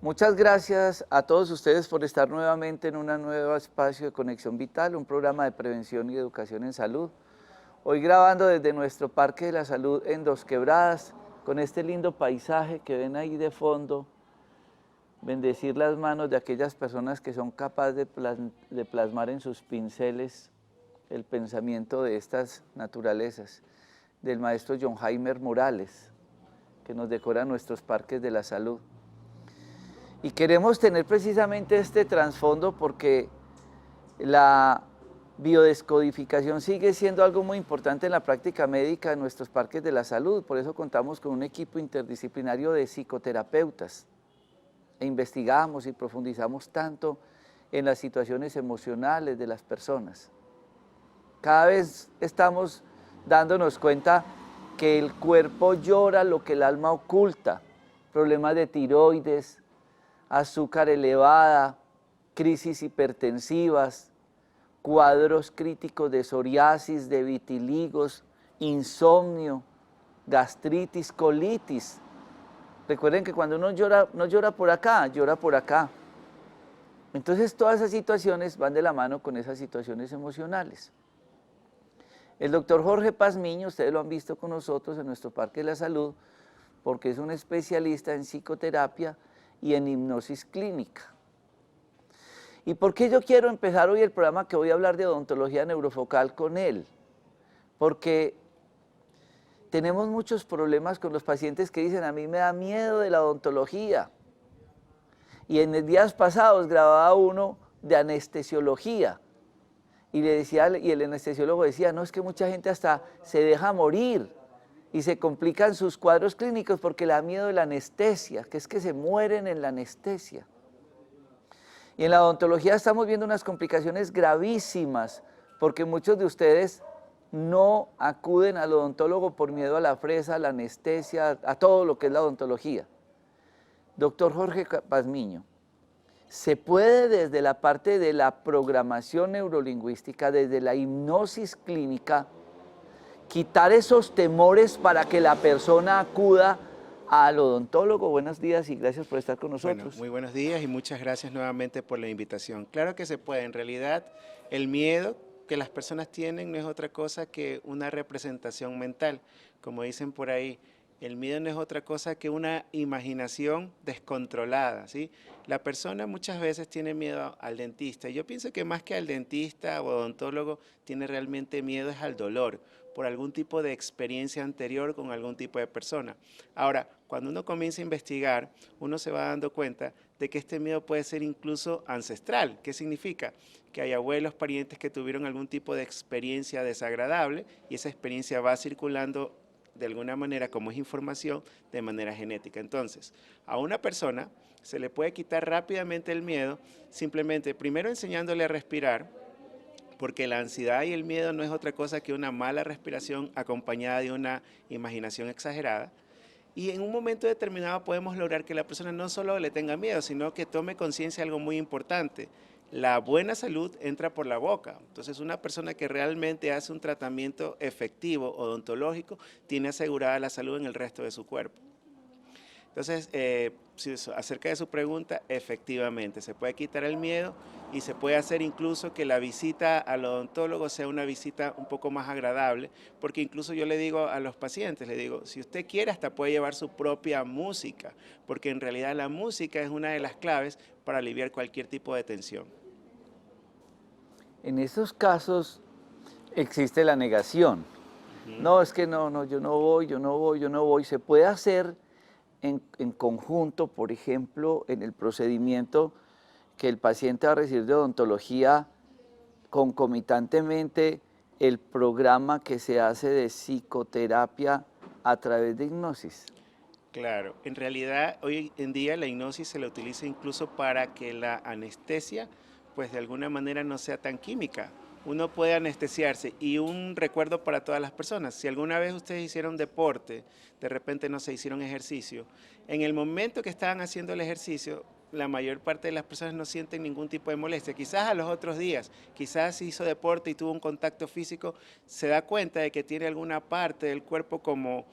Muchas gracias a todos ustedes por estar nuevamente en un nuevo espacio de Conexión Vital, un programa de prevención y educación en salud. Hoy grabando desde nuestro Parque de la Salud en Dos Quebradas, con este lindo paisaje que ven ahí de fondo, bendecir las manos de aquellas personas que son capaces de plasmar en sus pinceles el pensamiento de estas naturalezas, del maestro John Heimer Morales, que nos decora nuestros parques de la salud. Y queremos tener precisamente este trasfondo porque la biodescodificación sigue siendo algo muy importante en la práctica médica de nuestros parques de la salud. Por eso contamos con un equipo interdisciplinario de psicoterapeutas e investigamos y profundizamos tanto en las situaciones emocionales de las personas. Cada vez estamos dándonos cuenta que el cuerpo llora lo que el alma oculta, problemas de tiroides, azúcar elevada, crisis hipertensivas, cuadros críticos de psoriasis, de vitiligos, insomnio, gastritis, colitis. Recuerden que cuando uno llora, no llora por acá, llora por acá. Entonces todas esas situaciones van de la mano con esas situaciones emocionales. El doctor Jorge Pazmiño, ustedes lo han visto con nosotros en nuestro Parque de la Salud, porque es un especialista en psicoterapia y en hipnosis clínica. ¿Y por qué yo quiero empezar hoy el programa que voy a hablar de odontología neurofocal con él? Porque tenemos muchos problemas con los pacientes que dicen, a mí me da miedo de la odontología. Y en los días pasados grababa uno de anestesiología. Y el anestesiólogo decía, no, es que mucha gente hasta se deja morir y se complican sus cuadros clínicos porque le da miedo de la anestesia, que es que se mueren en la anestesia. Y en la odontología estamos viendo unas complicaciones gravísimas porque muchos de ustedes no acuden al odontólogo por miedo a la fresa, a la anestesia, a todo lo que es la odontología. Doctor Jorge Pazmiño, se puede desde la parte de la programación neurolingüística, desde la hipnosis clínica, quitar esos temores para que la persona acuda al odontólogo. Buenos días y gracias por estar con nosotros. Bueno, muy buenos días y muchas gracias nuevamente por la invitación. Claro que se puede. En realidad, el miedo que las personas tienen no es otra cosa que una representación mental. Como dicen por ahí, el miedo no es otra cosa que una imaginación descontrolada, ¿sí? La persona muchas veces tiene miedo al dentista. Yo pienso que más que al dentista o odontólogo, tiene realmente miedo es al dolor, por algún tipo de experiencia anterior con algún tipo de persona. Ahora, cuando uno comienza a investigar, uno se va dando cuenta de que este miedo puede ser incluso ancestral. ¿Qué significa? Que hay abuelos, parientes que tuvieron algún tipo de experiencia desagradable y esa experiencia va circulando de alguna manera, como es información, de manera genética. Entonces, a una persona se le puede quitar rápidamente el miedo, simplemente primero enseñándole a respirar, porque la ansiedad y el miedo no es otra cosa que una mala respiración acompañada de una imaginación exagerada. Y en un momento determinado podemos lograr que la persona no solo le tenga miedo, sino que tome conciencia de algo muy importante. La buena salud entra por la boca. Entonces, una persona que realmente hace un tratamiento efectivo odontológico tiene asegurada la salud en el resto de su cuerpo. Entonces, acerca de su pregunta, efectivamente, se puede quitar el miedo y se puede hacer incluso que la visita al odontólogo sea una visita un poco más agradable, porque incluso yo le digo a los pacientes, le digo, si usted quiere hasta puede llevar su propia música, porque en realidad la música es una de las claves para aliviar cualquier tipo de tensión. En esos casos existe la negación. No, es que no, yo no voy. Se puede hacer en conjunto, por ejemplo, en el procedimiento que el paciente va a recibir de odontología, concomitantemente el programa que se hace de psicoterapia a través de hipnosis. Claro, en realidad hoy en día la hipnosis se la utiliza incluso para que la anestesia, pues de alguna manera no sea tan química. Uno puede anestesiarse y un recuerdo para todas las personas. Si alguna vez ustedes hicieron deporte, de repente no se hicieron ejercicio, en el momento que estaban haciendo el ejercicio, la mayor parte de las personas no sienten ningún tipo de molestia. Quizás a los otros días, quizás hizo deporte y tuvo un contacto físico, se da cuenta de que tiene alguna parte del cuerpo como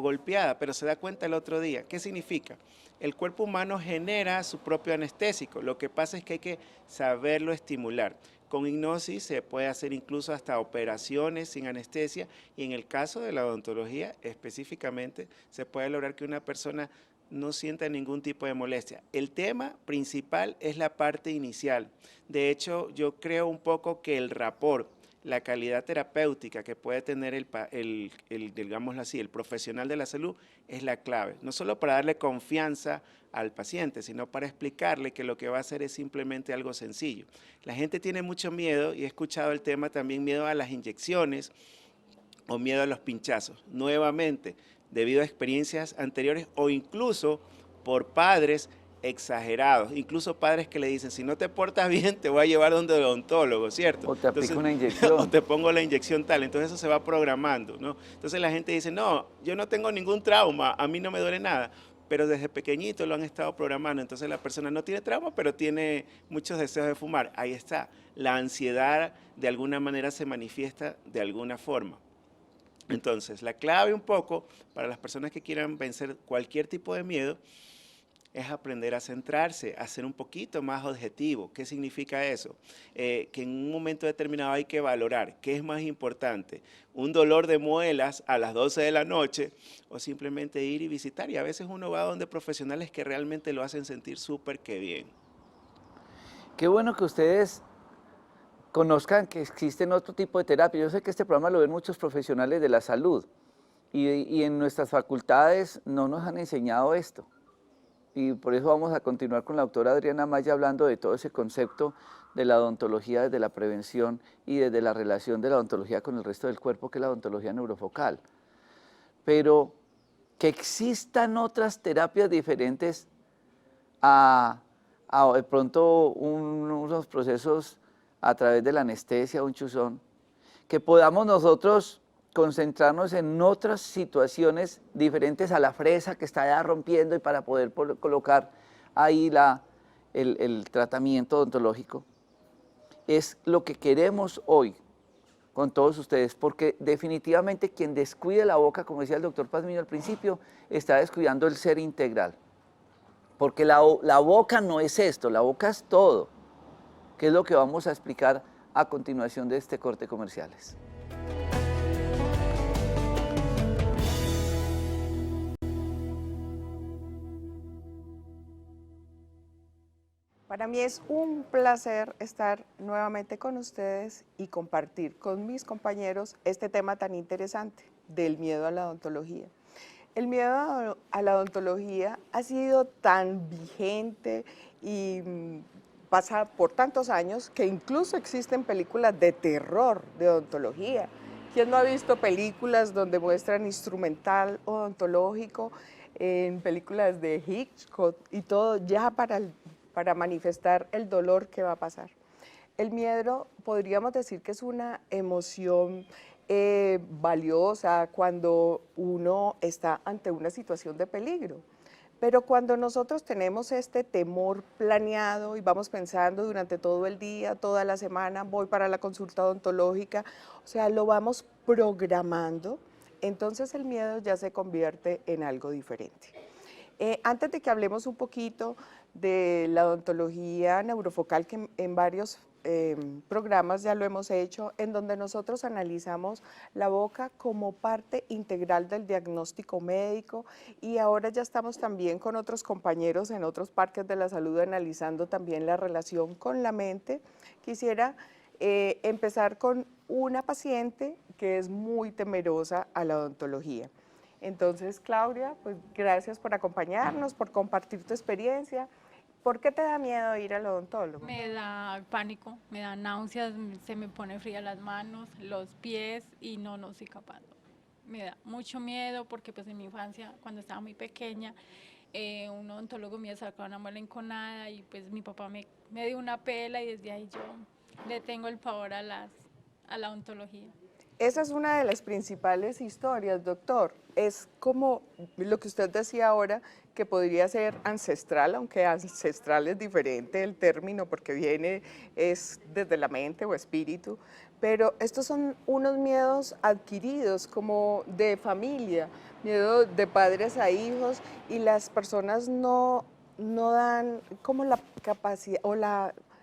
golpeada, pero se da cuenta el otro día. ¿Qué significa? El cuerpo humano genera su propio anestésico, lo que pasa es que hay que saberlo estimular. Con hipnosis se puede hacer incluso hasta operaciones sin anestesia y en el caso de la odontología específicamente se puede lograr que una persona no sienta ningún tipo de molestia. El tema principal es la parte inicial. De hecho, yo creo un poco que el rapport, la calidad terapéutica que puede tener digámoslo así, el profesional de la salud es la clave. No solo para darle confianza al paciente, sino para explicarle que lo que va a hacer es simplemente algo sencillo. La gente tiene mucho miedo, y he escuchado el tema también, miedo a las inyecciones o miedo a los pinchazos. Nuevamente, debido a experiencias anteriores o incluso por padres exagerados, incluso padres que le dicen, si no te portas bien, te voy a llevar donde el odontólogo, ¿cierto? O te aplico una o inyección. te pongo la inyección tal, entonces eso se va programando, ¿no? Entonces la gente dice, no, yo no tengo ningún trauma, a mí no me duele nada, pero desde pequeñito lo han estado programando, entonces la persona no tiene trauma, pero tiene muchos deseos de fumar. Ahí está, la ansiedad de alguna manera se manifiesta de alguna forma. Entonces, la clave un poco para las personas que quieran vencer cualquier tipo de miedo es aprender a centrarse, a ser un poquito más objetivo. ¿Qué significa eso? Que en un momento determinado hay que valorar qué es más importante, un dolor de muelas a las 12 de la noche o simplemente ir y visitar. Y a veces uno va donde profesionales que realmente lo hacen sentir súper que bien. Qué bueno que ustedes conozcan que existen otro tipo de terapia. Yo sé que este programa lo ven muchos profesionales de la salud y en nuestras facultades no nos han enseñado esto. Y por eso vamos a continuar con la doctora Adriana Maya hablando de todo ese concepto de la odontología desde la prevención y desde la relación de la odontología con el resto del cuerpo, que es la odontología neurofocal. Pero que existan otras terapias diferentes a de pronto unos procesos a través de la anestesia, un chuzón, que podamos nosotros concentrarnos en otras situaciones diferentes a la fresa que está ya rompiendo y para poder colocar ahí el tratamiento odontológico. Es lo que queremos hoy con todos ustedes, porque definitivamente quien descuide la boca, como decía el doctor Pazmiño al principio, está descuidando el ser integral. Porque la boca no es esto, la boca es todo, que es lo que vamos a explicar a continuación de este corte comerciales. Para mí es un placer estar nuevamente con ustedes y compartir con mis compañeros este tema tan interesante del miedo a la odontología. El miedo a la odontología ha sido tan vigente y pasa por tantos años que incluso existen películas de terror de odontología. ¿Quién no ha visto películas donde muestran instrumental odontológico en películas de Hitchcock y todo ya para manifestar el dolor que va a pasar? El miedo podríamos decir que es una emoción valiosa cuando uno está ante una situación de peligro. Pero cuando nosotros tenemos este temor planeado y vamos pensando durante todo el día, toda la semana, voy para la consulta odontológica, o sea, lo vamos programando, entonces el miedo ya se convierte en algo diferente. Antes de que hablemos un poquito de la odontología neurofocal, que en varios programas ya lo hemos hecho, en donde nosotros analizamos la boca como parte integral del diagnóstico médico y ahora ya estamos también con otros compañeros en otros parques de la salud analizando también la relación con la mente. Quisiera empezar con una paciente que es muy temerosa a la odontología. Entonces, Claudia, pues gracias por acompañarnos, por compartir tu experiencia. ¿Por qué te da miedo ir al odontólogo? Me da pánico, me da náuseas, se me pone fría las manos, los pies y no soy capaz. Me da mucho miedo porque pues en mi infancia, cuando estaba muy pequeña, un odontólogo me sacó una muela enconada y pues mi papá me dio una pela y desde ahí yo le tengo el favor a la odontología. Esa es una de las principales historias, doctor. Es como lo que usted decía ahora, que podría ser ancestral, aunque ancestral es diferente el término porque es desde la mente o espíritu, pero estos son unos miedos adquiridos como de familia, miedo de padres a hijos, y las personas no dan como la capacidad o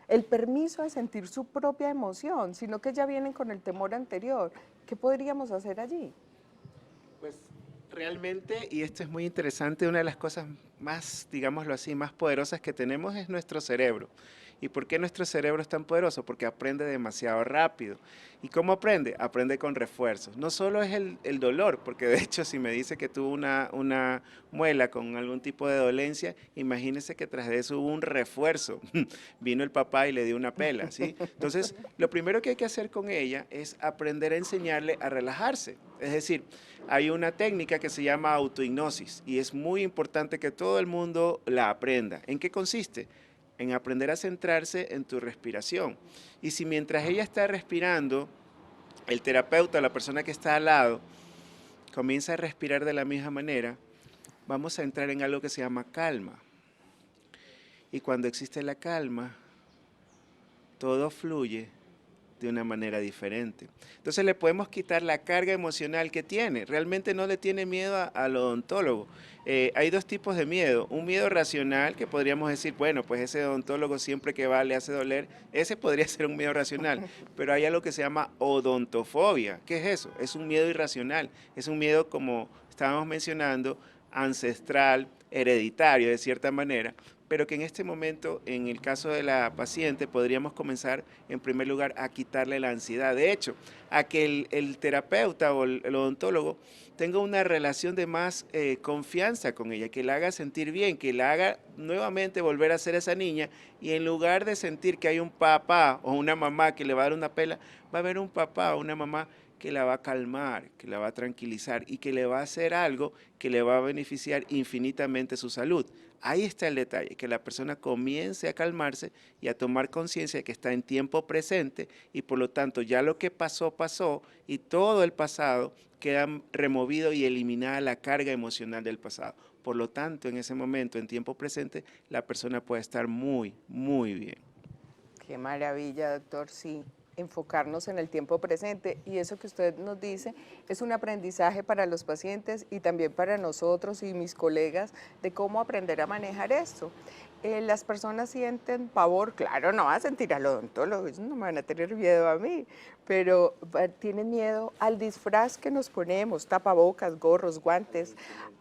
el permiso de sentir su propia emoción, sino que ya vienen con el temor anterior. ¿Qué podríamos hacer allí? Pues realmente, y esto es muy interesante, una de las cosas más, digámoslo así, más poderosas que tenemos es nuestro cerebro. ¿Y por qué nuestro cerebro es tan poderoso? Porque aprende demasiado rápido. ¿Y cómo aprende? Aprende con refuerzos. No solo es el dolor, porque de hecho si me dice que tuvo una muela con algún tipo de dolencia, imagínese que tras de eso hubo un refuerzo. Vino el papá y le dio una pela, ¿sí? Entonces, lo primero que hay que hacer con ella es aprender a enseñarle a relajarse. Es decir, hay una técnica que se llama autohipnosis y es muy importante que todo el mundo la aprenda. ¿En qué consiste? En aprender a centrarse en tu respiración. Y si mientras ella está respirando, el terapeuta, la persona que está al lado, comienza a respirar de la misma manera, vamos a entrar en algo que se llama calma. Y cuando existe la calma, todo fluye de una manera diferente. Entonces le podemos quitar la carga emocional que tiene. Realmente no le tiene miedo al odontólogo. Hay dos tipos de miedo. Un miedo racional, que podríamos decir, bueno, pues ese odontólogo siempre que va le hace doler. Ese podría ser un miedo racional. Pero hay algo que se llama odontofobia. ¿Qué es eso? Es un miedo irracional. Es un miedo, como estábamos mencionando, ancestral, hereditario de cierta manera, pero que en este momento, en el caso de la paciente, podríamos comenzar en primer lugar a quitarle la ansiedad. De hecho, a que el terapeuta o el odontólogo tenga una relación de más confianza con ella, que la haga sentir bien, que la haga nuevamente volver a ser esa niña, y en lugar de sentir que hay un papá o una mamá que le va a dar una pela, va a haber un papá o una mamá que la va a calmar, que la va a tranquilizar y que le va a hacer algo que le va a beneficiar infinitamente su salud. Ahí está el detalle, que la persona comience a calmarse y a tomar conciencia de que está en tiempo presente y por lo tanto ya lo que pasó, pasó, y todo el pasado queda removido y eliminada la carga emocional del pasado. Por lo tanto, en ese momento, en tiempo presente, la persona puede estar muy, muy bien. Qué maravilla, doctor, sí. Enfocarnos en el tiempo presente, y eso que usted nos dice es un aprendizaje para los pacientes y también para nosotros y mis colegas de cómo aprender a manejar esto. Las personas sienten pavor, claro, no van a sentir al odontólogo, ellos no me van a tener miedo a mí, pero tienen miedo al disfraz que nos ponemos, tapabocas, gorros, guantes,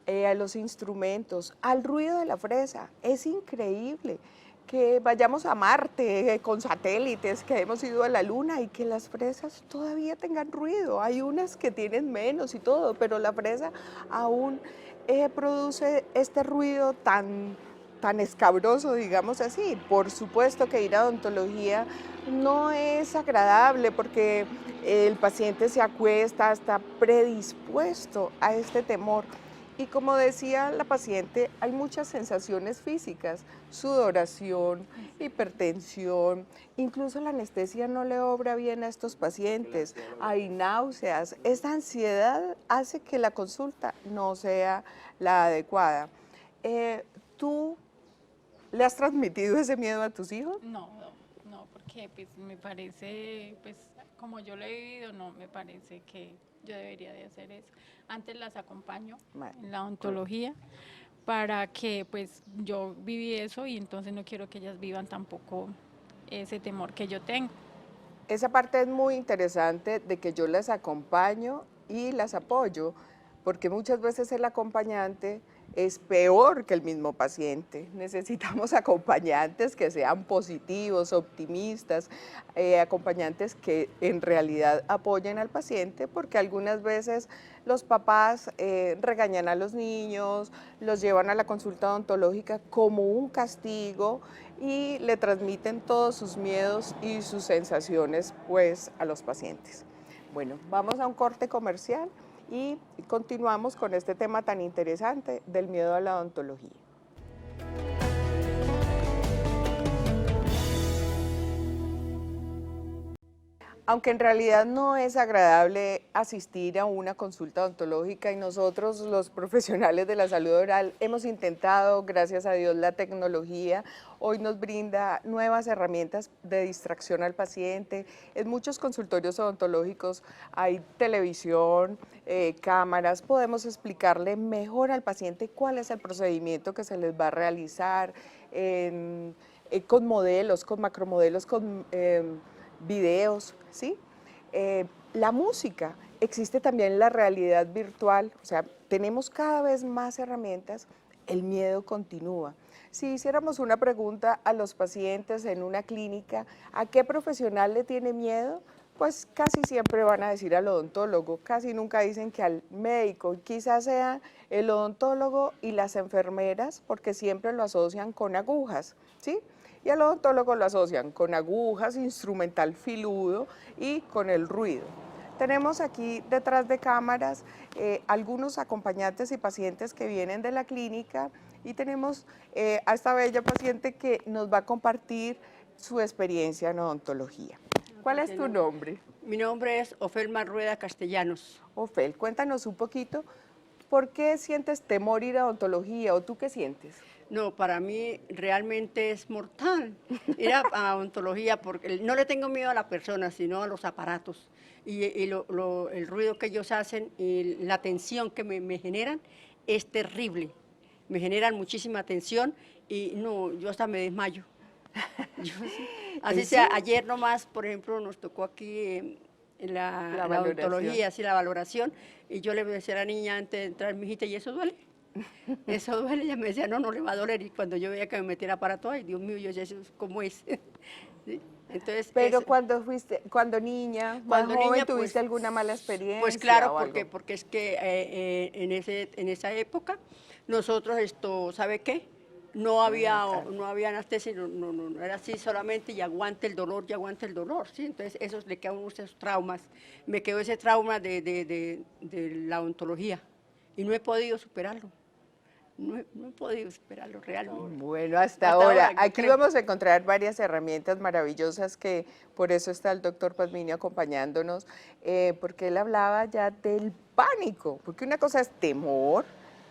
a los instrumentos, al ruido de la fresa. Es increíble que vayamos a Marte con satélites, que hemos ido a la Luna y que las fresas todavía tengan ruido. Hay unas que tienen menos y todo, pero la fresa aún produce este ruido tan escabroso, digamos así. Por supuesto que ir a odontología no es agradable porque el paciente se acuesta, está predispuesto a este temor. Y como decía la paciente, hay muchas sensaciones físicas, sudoración, hipertensión, incluso la anestesia no le obra bien a estos pacientes, hay náuseas. Esta ansiedad hace que la consulta no sea la adecuada. ¿Tú le has transmitido ese miedo a tus hijos? No, porque pues me parece, pues como yo lo he vivido, no me parece que yo debería de hacer eso. Antes las acompaño en la odontología para que pues yo viví eso y entonces no quiero que ellas vivan tampoco ese temor que yo tengo. Esa parte es muy interesante de que yo las acompaño y las apoyo, porque muchas veces el acompañante es peor que el mismo paciente. Necesitamos acompañantes que sean positivos, optimistas, acompañantes que en realidad apoyen al paciente, porque algunas veces los papás regañan a los niños, los llevan a la consulta odontológica como un castigo y le transmiten todos sus miedos y sus sensaciones pues a los pacientes. Bueno, vamos a un corte comercial y continuamos con este tema tan interesante del miedo a la odontología. Aunque en realidad no es agradable asistir a una consulta odontológica y nosotros los profesionales de la salud oral hemos intentado, gracias a Dios la tecnología hoy nos brinda nuevas herramientas de distracción al paciente. En muchos consultorios odontológicos hay televisión, cámaras, podemos explicarle mejor al paciente cuál es el procedimiento que se les va a realizar con modelos, con macromodelos, con videos, ¿sí? La música, existe también la realidad virtual, o sea, tenemos cada vez más herramientas, el miedo continúa. Si hiciéramos una pregunta a los pacientes en una clínica, ¿a qué profesional le tiene miedo? Pues casi siempre van a decir al odontólogo, casi nunca dicen que al médico, quizás sea el odontólogo y las enfermeras, porque siempre lo asocian con agujas, ¿sí? Y al odontólogo lo asocian con agujas, instrumental filudo y con el ruido. Tenemos aquí detrás de cámaras algunos acompañantes y pacientes que vienen de la clínica y tenemos a esta bella paciente que nos va a compartir su experiencia en odontología. ¿Cuál es tu nombre? Mi nombre es Ofelma Rueda Castellanos. Ofel, cuéntanos un poquito, ¿por qué sientes temor ir a odontología o tú qué sientes? No, para mí realmente es mortal ir a odontología porque no le tengo miedo a la persona, sino a los aparatos. Y el ruido que ellos hacen y la tensión que me generan es terrible. Me generan muchísima tensión y no, yo hasta me desmayo. Así sea, ayer nomás, por ejemplo, nos tocó aquí en la odontología, así la valoración, y yo le decía a la niña antes de entrar, mijita, ¿y eso duele? Eso duele, ella me decía, no, no le va a doler, y cuando yo veía que me metiera aparato, ay, Dios mío, yo decía, ¿cómo es? ¿Sí? Entonces, pero cuando niña, joven, ¿tuviste pues, alguna mala experiencia? Pues claro, o algo? porque es que en esa época nosotros ¿sabe qué? No había anestesia, no, era así solamente y aguante el dolor, ¿sí? Entonces eso le quedan esos traumas. Me quedó ese trauma de la odontología y no he podido superarlo. No he podido superarlo realmente. Bueno, hasta ahora. Aquí vamos a encontrar varias herramientas maravillosas que por eso está el doctor Padminio acompañándonos, porque él hablaba ya del pánico, porque una cosa es temor,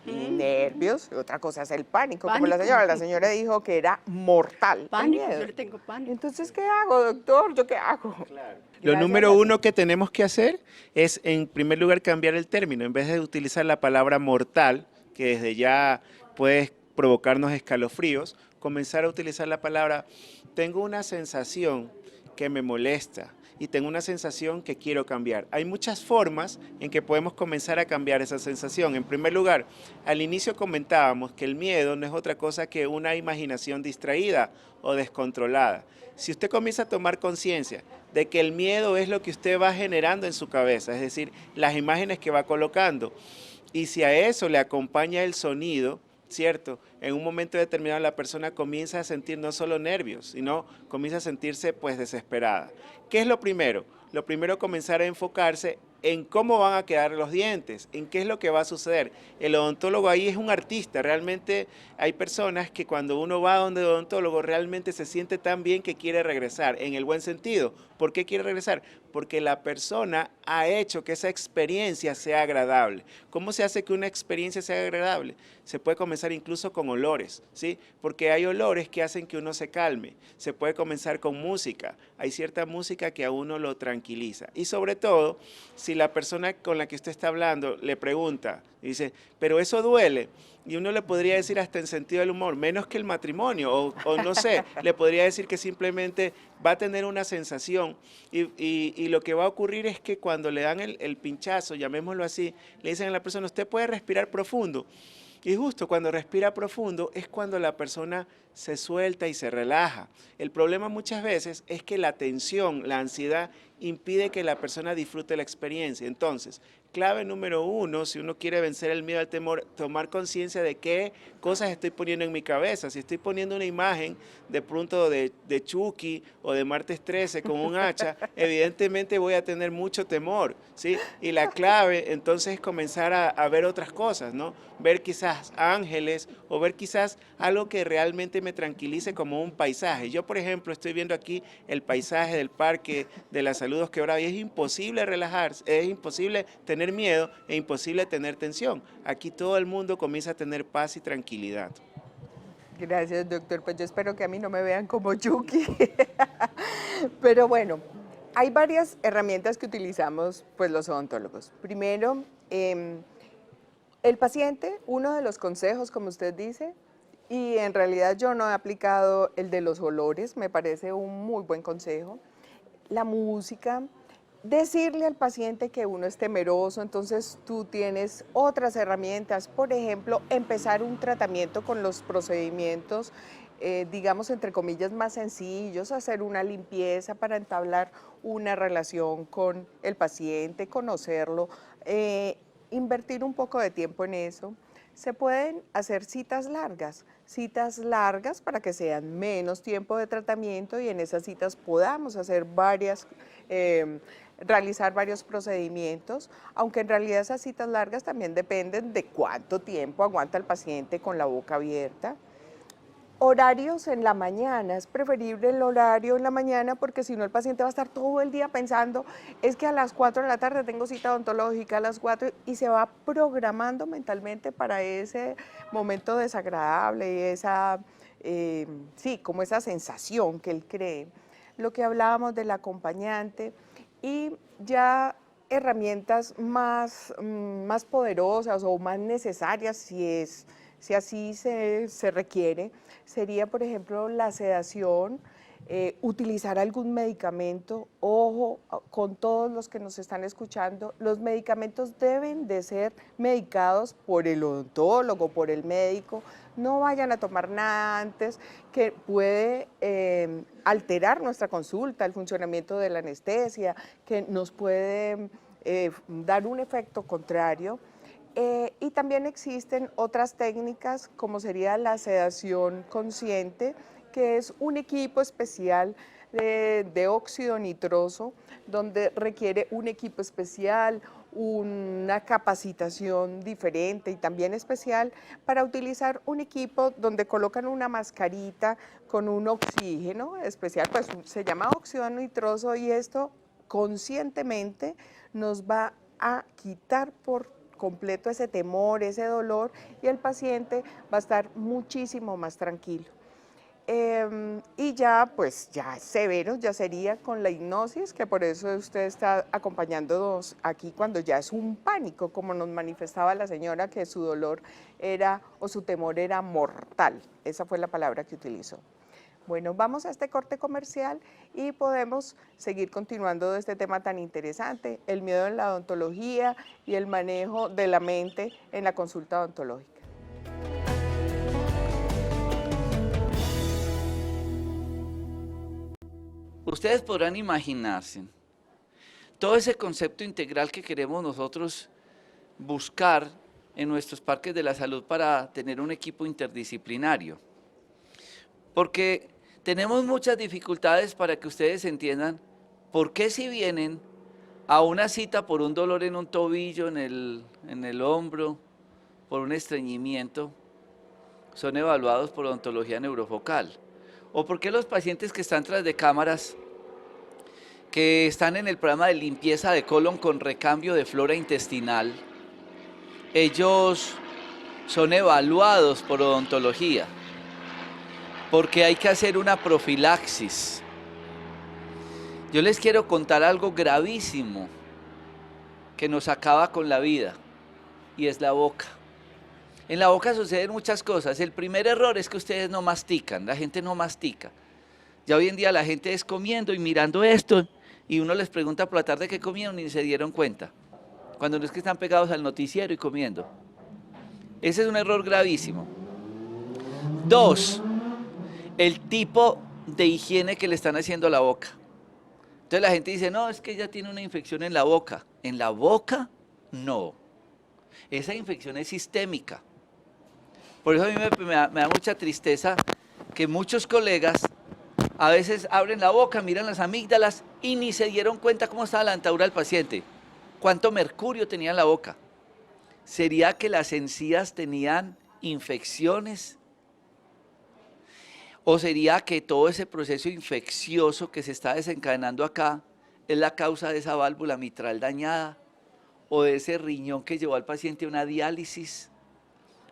nervios, y otra cosa es el pánico, como la señora dijo que era mortal. Pánico, yo le tengo pánico. Entonces, ¿qué hago, doctor? ¿Yo qué hago? Claro. Lo número uno que tenemos que hacer es, en primer lugar, cambiar el término. En vez de utilizar la palabra mortal, que desde ya puede provocarnos escalofríos, comenzar a utilizar la palabra, tengo una sensación que me molesta y tengo una sensación que quiero cambiar. Hay muchas formas en que podemos comenzar a cambiar esa sensación. En primer lugar, al inicio comentábamos que el miedo no es otra cosa que una imaginación distraída o descontrolada. Si usted comienza a tomar conciencia de que el miedo es lo que usted va generando en su cabeza, es decir, las imágenes que va colocando, y si a eso le acompaña el sonido, ¿cierto? En un momento determinado la persona comienza a sentir no solo nervios, sino comienza a sentirse pues desesperada. ¿Qué es lo primero? Lo primero es comenzar a enfocarse en cómo van a quedar los dientes, en qué es lo que va a suceder. El odontólogo ahí es un artista, realmente hay personas que cuando uno va a donde el odontólogo realmente se siente tan bien que quiere regresar, en el buen sentido. ¿Por qué quiere regresar? Porque la persona ha hecho que esa experiencia sea agradable. ¿Cómo se hace que una experiencia sea agradable? Se puede comenzar incluso con olores, ¿sí? Porque hay olores que hacen que uno se calme. Se puede comenzar con música. Hay cierta música que a uno lo tranquiliza. Y sobre todo, si la persona con la que usted está hablando le pregunta, dice, pero eso duele, y uno le podría decir hasta en sentido del humor, menos que el matrimonio, o no sé, le podría decir que simplemente va a tener una sensación, y lo que va a ocurrir es que cuando le dan el pinchazo, llamémoslo así, le dicen a la persona, usted puede respirar profundo, y justo cuando respira profundo es cuando la persona se suelta y se relaja. El problema muchas veces es que la tensión, la ansiedad, impide que la persona disfrute la experiencia. Entonces, clave número uno, si uno quiere vencer el miedo al temor, tomar conciencia de qué cosas estoy poniendo en mi cabeza. Si estoy poniendo una imagen de pronto de Chucky o de Martes 13 con un hacha, evidentemente voy a tener mucho temor, ¿sí? Y la clave entonces es comenzar a ver otras cosas, ¿no? Ver quizás ángeles o ver quizás algo que realmente me tranquilice como un paisaje. Yo, por ejemplo, estoy viendo aquí el paisaje del Parque de la Salud salud Dos Quebradas y es imposible relajarse, es imposible tener miedo e imposible tener tensión. Aquí todo el mundo comienza a tener paz y tranquilidad. Gracias, doctor. Pues yo espero que a mí no me vean como Yuki. Pero bueno, hay varias herramientas que utilizamos pues, los odontólogos. Primero, el paciente, uno de los consejos, como usted dice, y en realidad yo no he aplicado el de los olores, me parece un muy buen consejo. La música, decirle al paciente que uno es temeroso, entonces tú tienes otras herramientas, por ejemplo, empezar un tratamiento con los procedimientos, digamos, entre comillas, más sencillos, hacer una limpieza para entablar una relación con el paciente, conocerlo, invertir un poco de tiempo en eso. Se pueden hacer citas largas para que sean menos tiempo de tratamiento y en esas citas podamos hacer realizar varios procedimientos, aunque en realidad esas citas largas también dependen de cuánto tiempo aguanta el paciente con la boca abierta. Horarios en la mañana, es preferible el horario en la mañana porque si no el paciente va a estar todo el día pensando, es que a las 4 de la tarde tengo cita odontológica, a las 4, y se va programando mentalmente para ese momento desagradable y esa, sí, como esa sensación que él cree. Lo que hablábamos del acompañante y ya herramientas más poderosas o más necesarias si así se requiere, sería, por ejemplo, la sedación, utilizar algún medicamento. Ojo, con todos los que nos están escuchando, los medicamentos deben de ser medicados por el odontólogo, por el médico. No vayan a tomar nada antes que puede alterar nuestra consulta, el funcionamiento de la anestesia, que nos puede dar un efecto contrario. Y también existen otras técnicas como sería la sedación consciente, que es un equipo especial de óxido nitroso, donde requiere un equipo especial, una capacitación diferente y también especial para utilizar un equipo donde colocan una mascarita con un oxígeno especial, pues se llama óxido nitroso y esto conscientemente nos va a quitar por completo ese temor, ese dolor y el paciente va a estar muchísimo más tranquilo. Y ya, pues ya severo, ya sería con la hipnosis, que por eso usted está acompañándonos aquí cuando ya es un pánico, como nos manifestaba la señora, que su dolor era o su temor era mortal. Esa fue la palabra que utilizó. Bueno, vamos a este corte comercial y podemos seguir continuando de este tema tan interesante, el miedo en la odontología y el manejo de la mente en la consulta odontológica. Ustedes podrán imaginarse todo ese concepto integral que queremos nosotros buscar en nuestros parques de la salud para tener un equipo interdisciplinario. Porque tenemos muchas dificultades para que ustedes entiendan por qué si vienen a una cita por un dolor en un tobillo, en el hombro, por un estreñimiento, son evaluados por odontología neurofocal. O por qué los pacientes que están tras de cámaras, que están en el programa de limpieza de colon con recambio de flora intestinal, ellos son evaluados por odontología, porque hay que hacer una profilaxis. Yo les quiero contar algo gravísimo que nos acaba con la vida, y es la boca. En la boca suceden muchas cosas. El primer error es que ustedes no mastican, la gente no mastica. Ya hoy en día la gente es comiendo y mirando esto, y uno les pregunta por la tarde qué comieron y ni se dieron cuenta, cuando no es que están pegados al noticiero y comiendo. Ese es un error gravísimo. 2, el tipo de higiene que le están haciendo a la boca. Entonces la gente dice, no, es que ella tiene una infección en la boca. En la boca, no. Esa infección es sistémica. Por eso a mí me da mucha tristeza que muchos colegas a veces abren la boca, miran las amígdalas y ni se dieron cuenta cómo estaba la dentadura del paciente. Cuánto mercurio tenía en la boca. ¿Sería que las encías tenían infecciones? ¿O sería que todo ese proceso infeccioso que se está desencadenando acá es la causa de esa válvula mitral dañada, o de ese riñón que llevó al paciente a una diálisis,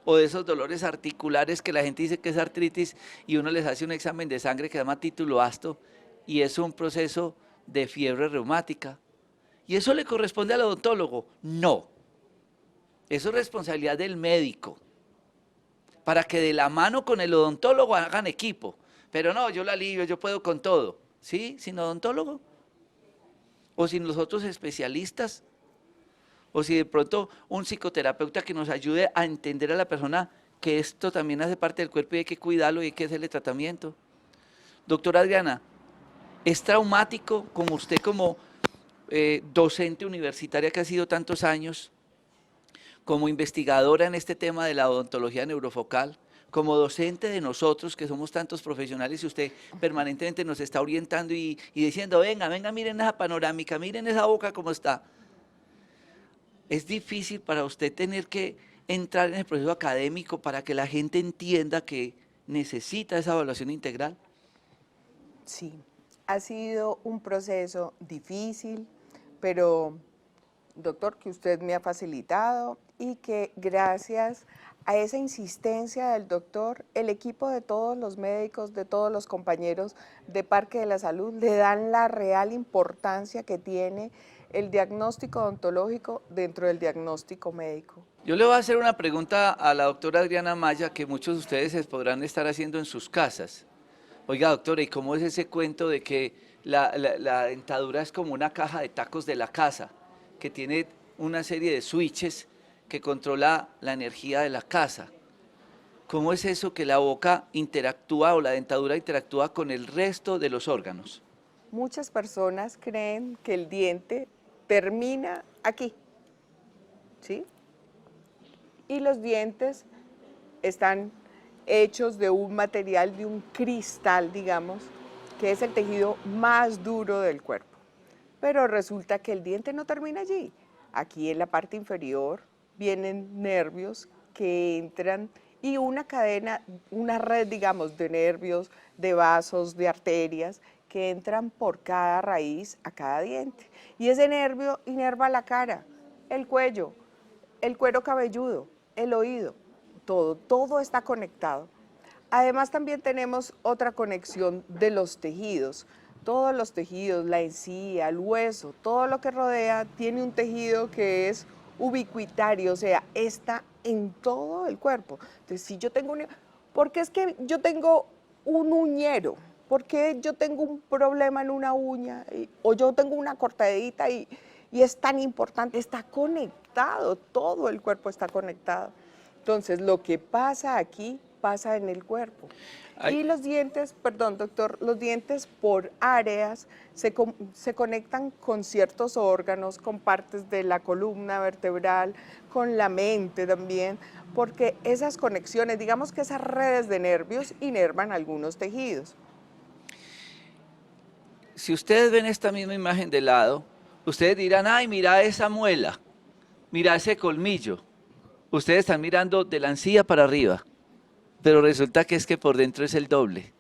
o de esos dolores articulares que la gente dice que es artritis y uno les hace un examen de sangre que se llama título ácido y es un proceso de fiebre reumática. ¿Y eso le corresponde al odontólogo? No. Eso es responsabilidad del médico, para que de la mano con el odontólogo hagan equipo. Pero no, yo la alivio, yo puedo con todo. ¿Sí? ¿Sin odontólogo? ¿O sin los otros especialistas? ¿O si de pronto un psicoterapeuta que nos ayude a entender a la persona que esto también hace parte del cuerpo y hay que cuidarlo y hay que hacerle tratamiento? Doctora Adriana, ¿es traumático como usted como docente universitaria que ha sido tantos años, como investigadora en este tema de la odontología neurofocal, como docente de nosotros que somos tantos profesionales y usted permanentemente nos está orientando y diciendo, venga, miren esa panorámica, miren esa boca cómo está? ¿Es difícil para usted tener que entrar en el proceso académico para que la gente entienda que necesita esa evaluación integral? Sí, ha sido un proceso difícil, pero doctor, que usted me ha facilitado y que gracias a esa insistencia del doctor, el equipo de todos los médicos, de todos los compañeros de Parque de la Salud le dan la real importancia que tiene el diagnóstico odontológico dentro del diagnóstico médico. Yo le voy a hacer una pregunta a la doctora Adriana Maya que muchos de ustedes se podrán estar haciendo en sus casas. Oiga, doctora, ¿y cómo es ese cuento de que la dentadura es como una caja de tacos de la casa, que tiene una serie de switches que controla la energía de la casa? ¿Cómo es eso que la boca interactúa o la dentadura interactúa con el resto de los órganos? Muchas personas creen que el diente termina aquí, ¿sí? Y los dientes están hechos de un material, de un cristal, digamos, que es el tejido más duro del cuerpo. Pero resulta que el diente no termina allí. Aquí en la parte inferior vienen nervios que entran y una cadena, una red, digamos, de nervios, de vasos, de arterias que entran por cada raíz a cada diente. Y ese nervio inerva la cara, el cuello, el cuero cabelludo, el oído, todo está conectado. Además también tenemos otra conexión de los tejidos. Todos los tejidos, la encía, el hueso, todo lo que rodea tiene un tejido que es ubicuitario, o sea, está en todo el cuerpo. Entonces, si yo tengo porque es que yo tengo un uñero, porque yo tengo un problema en una uña, o yo tengo una cortadita y es tan importante, está conectado, todo el cuerpo está conectado. Entonces, lo que pasa aquí, pasa en el cuerpo. Y los dientes, perdón doctor, los dientes por áreas se conectan con ciertos órganos, con partes de la columna vertebral, con la mente también, porque esas conexiones, digamos que esas redes de nervios inervan algunos tejidos. Si ustedes ven esta misma imagen de lado, ustedes dirán, ay, mira esa muela, mira ese colmillo. Ustedes están mirando de la encía para arriba, pero resulta que es que por dentro es el doble.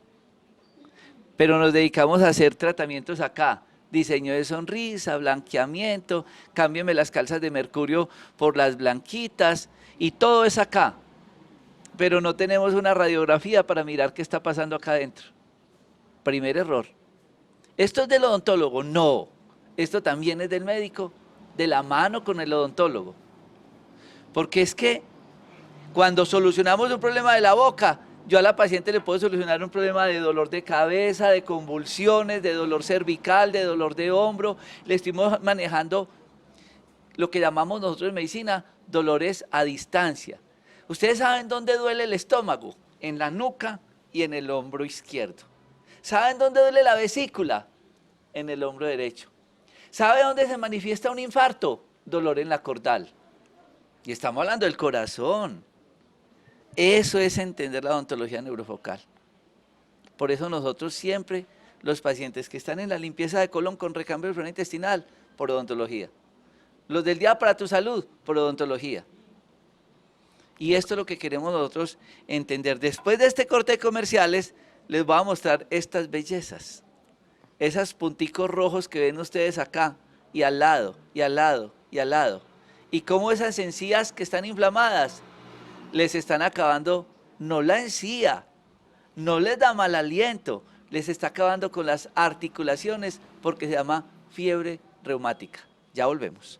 Pero nos dedicamos a hacer tratamientos acá, diseño de sonrisa, blanqueamiento, cámbiame las calzas de mercurio por las blanquitas y todo es acá. Pero no tenemos una radiografía para mirar qué está pasando acá adentro. Primer error. ¿Esto es del odontólogo? No. Esto también es del médico, de la mano con el odontólogo. Porque es que cuando solucionamos un problema de la boca, yo a la paciente le puedo solucionar un problema de dolor de cabeza, de convulsiones, de dolor cervical, de dolor de hombro. Le estoy manejando lo que llamamos nosotros en medicina dolores a distancia. ¿Ustedes saben dónde duele el estómago? En la nuca y en el hombro izquierdo. ¿Saben dónde duele la vesícula? En el hombro derecho. ¿Sabe dónde se manifiesta un infarto? Dolor en la cordal. Y estamos hablando del corazón. Eso es entender la odontología neurofocal. Por eso nosotros siempre, los pacientes que están en la limpieza de colon con recambio de flora intestinal, por odontología. Los del día para tu salud, por odontología. Y esto es lo que queremos nosotros entender. Después de este corte de comerciales, les voy a mostrar estas bellezas. esos punticos rojos que ven ustedes acá, y al lado, y al lado, y al lado. Y cómo esas encías que están inflamadas les están acabando, no la encía, no les da mal aliento, les está acabando con las articulaciones porque se llama fiebre reumática. Ya volvemos.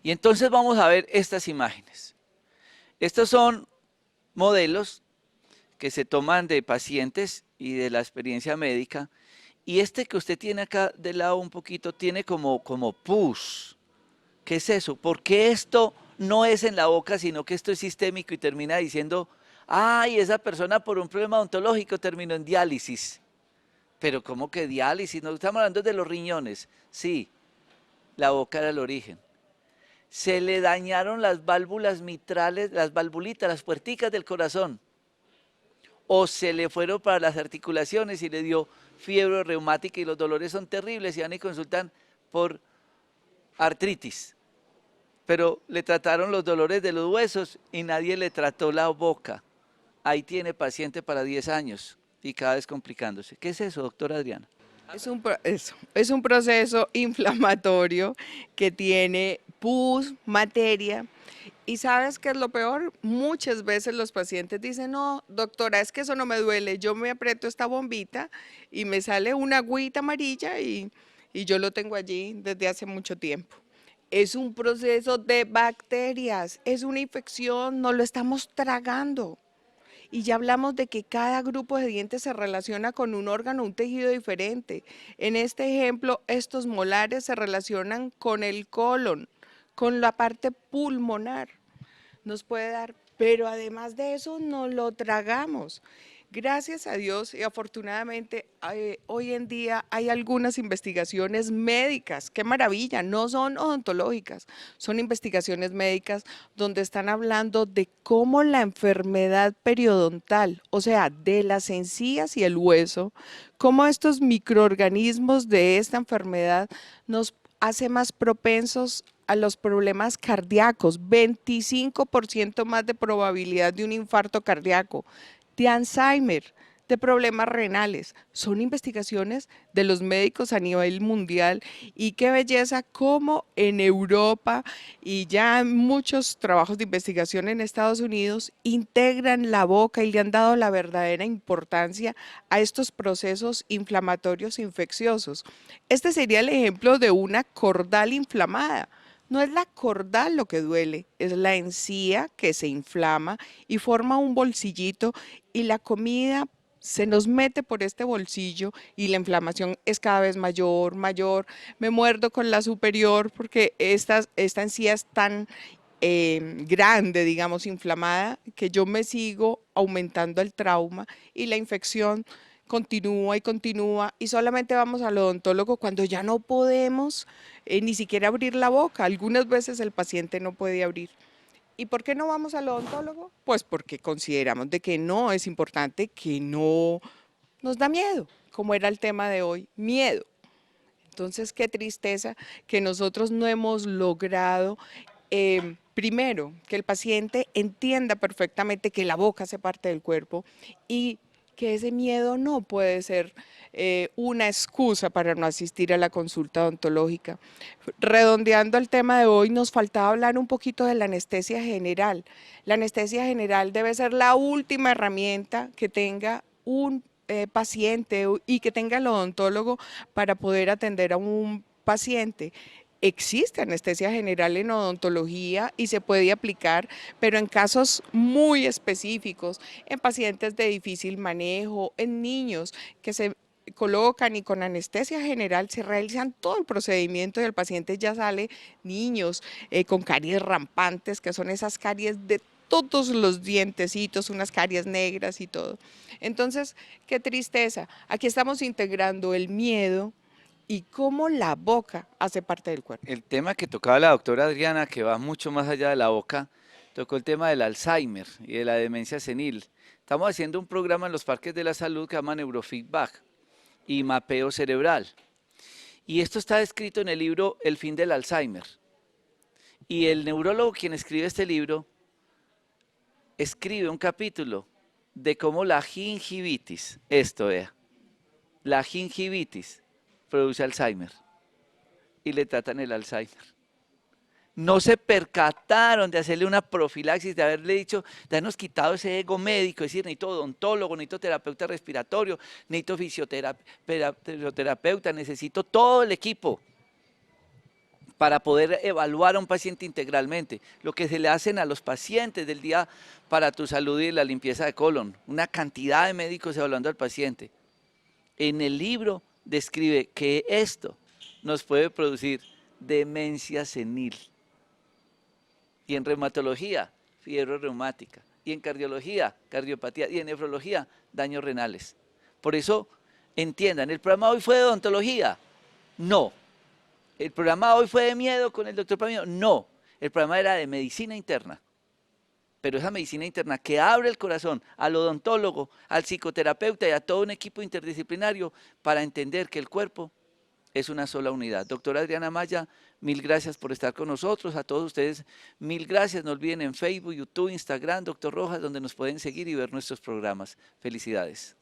Y entonces vamos a ver estas imágenes. Estos son modelos que se toman de pacientes y de la experiencia médica. Y este que usted tiene acá de lado un poquito tiene como pus. ¿Qué es eso? ¿Por qué esto no es en la boca, sino que esto es sistémico y termina diciendo, ay, esa persona por un problema odontológico terminó en diálisis? Pero ¿cómo que diálisis? No estamos hablando de los riñones. Sí, la boca era el origen. Se le dañaron las válvulas mitrales, las valvulitas, las puerticas del corazón. O se le fueron para las articulaciones y le dio fiebre reumática y los dolores son terribles y van y consultan por artritis. Pero le trataron los dolores de los huesos y nadie le trató la boca. Ahí tiene paciente para 10 años y cada vez complicándose. ¿Qué es eso, doctora Adriana? Es un proceso inflamatorio que tiene pus, materia. ¿Y sabes qué es lo peor? Muchas veces los pacientes dicen, no, doctora, es que eso no me duele, yo me aprieto esta bombita y me sale una agüita amarilla y yo lo tengo allí desde hace mucho tiempo. Es un proceso de bacterias, es una infección, no lo estamos tragando. Y ya hablamos de que cada grupo de dientes se relaciona con un órgano, un tejido diferente. En este ejemplo, estos molares se relacionan con el colon, con la parte pulmonar. Nos puede dar, pero además de eso no lo tragamos. Gracias a Dios y afortunadamente hoy en día hay algunas investigaciones médicas, qué maravilla, no son odontológicas, son investigaciones médicas donde están hablando de cómo la enfermedad periodontal, o sea, de las encías y el hueso, cómo estos microorganismos de esta enfermedad nos hace más propensos a los problemas cardíacos, 25% más de probabilidad de un infarto cardíaco, de Alzheimer, de problemas renales. Son investigaciones de los médicos a nivel mundial y qué belleza como en Europa y ya muchos trabajos de investigación en Estados Unidos integran la boca y le han dado la verdadera importancia a estos procesos inflamatorios e infecciosos. Este sería el ejemplo de una cordal inflamada. No es la cordal lo que duele, es la encía que se inflama y forma un bolsillito y la comida se nos mete por este bolsillo y la inflamación es cada vez mayor, mayor. Me muerdo con la superior porque esta encía es tan grande, digamos, inflamada, que yo me sigo aumentando el trauma y la infección continúa y solamente vamos al odontólogo cuando ya no podemos ni siquiera abrir la boca. Algunas veces el paciente no puede abrir. ¿Y por qué no vamos al odontólogo? Pues porque consideramos de que no es importante, que no nos da miedo, como era el tema de hoy, miedo. Entonces, qué tristeza que nosotros no hemos logrado, primero, que el paciente entienda perfectamente que la boca hace parte del cuerpo y que ese miedo no puede ser una excusa para no asistir a la consulta odontológica. Redondeando el tema de hoy, nos faltaba hablar un poquito de la anestesia general. La anestesia general debe ser la última herramienta que tenga un paciente y que tenga el odontólogo para poder atender a un paciente. Existe anestesia general en odontología y se puede aplicar, pero en casos muy específicos, en pacientes de difícil manejo, en niños que se colocan y con anestesia general se realizan todo el procedimiento y el paciente ya sale, niños con caries rampantes, que son esas caries de todos los dientecitos, unas caries negras y todo. Entonces, qué tristeza. Aquí estamos integrando el miedo y cómo la boca hace parte del cuerpo. El tema que tocaba la doctora Adriana, que va mucho más allá de la boca, tocó el tema del Alzheimer y de la demencia senil. Estamos haciendo un programa en los parques de la salud que se llama Neurofeedback y mapeo cerebral. Y esto está descrito en el libro El fin del Alzheimer. Y el neurólogo quien escribe este libro, escribe un capítulo de cómo la gingivitis, esto vea, la gingivitis produce Alzheimer y le tratan el Alzheimer. No se percataron de hacerle una profilaxis, de haberle dicho, de habernos quitado ese ego médico, decir, necesito odontólogo, necesito terapeuta respiratorio, necesito fisioterapeuta, necesito todo el equipo para poder evaluar a un paciente integralmente. Lo que se le hacen a los pacientes del día para tu salud y la limpieza de colon, una cantidad de médicos evaluando al paciente. En el libro describe que esto nos puede producir demencia senil. Y en reumatología, fiebre reumática. Y en cardiología, cardiopatía. Y en nefrología, daños renales. Por eso, entiendan, ¿el programa hoy fue de odontología? No. ¿El programa hoy fue de miedo con el doctor Pamino? No. El programa era de medicina interna. Pero esa medicina interna que abre el corazón al odontólogo, al psicoterapeuta y a todo un equipo interdisciplinario para entender que el cuerpo es una sola unidad. Doctora Adriana Maya, mil gracias por estar con nosotros. A todos ustedes, mil gracias. No olviden en Facebook, YouTube, Instagram, Doctor Rojas, donde nos pueden seguir y ver nuestros programas. Felicidades.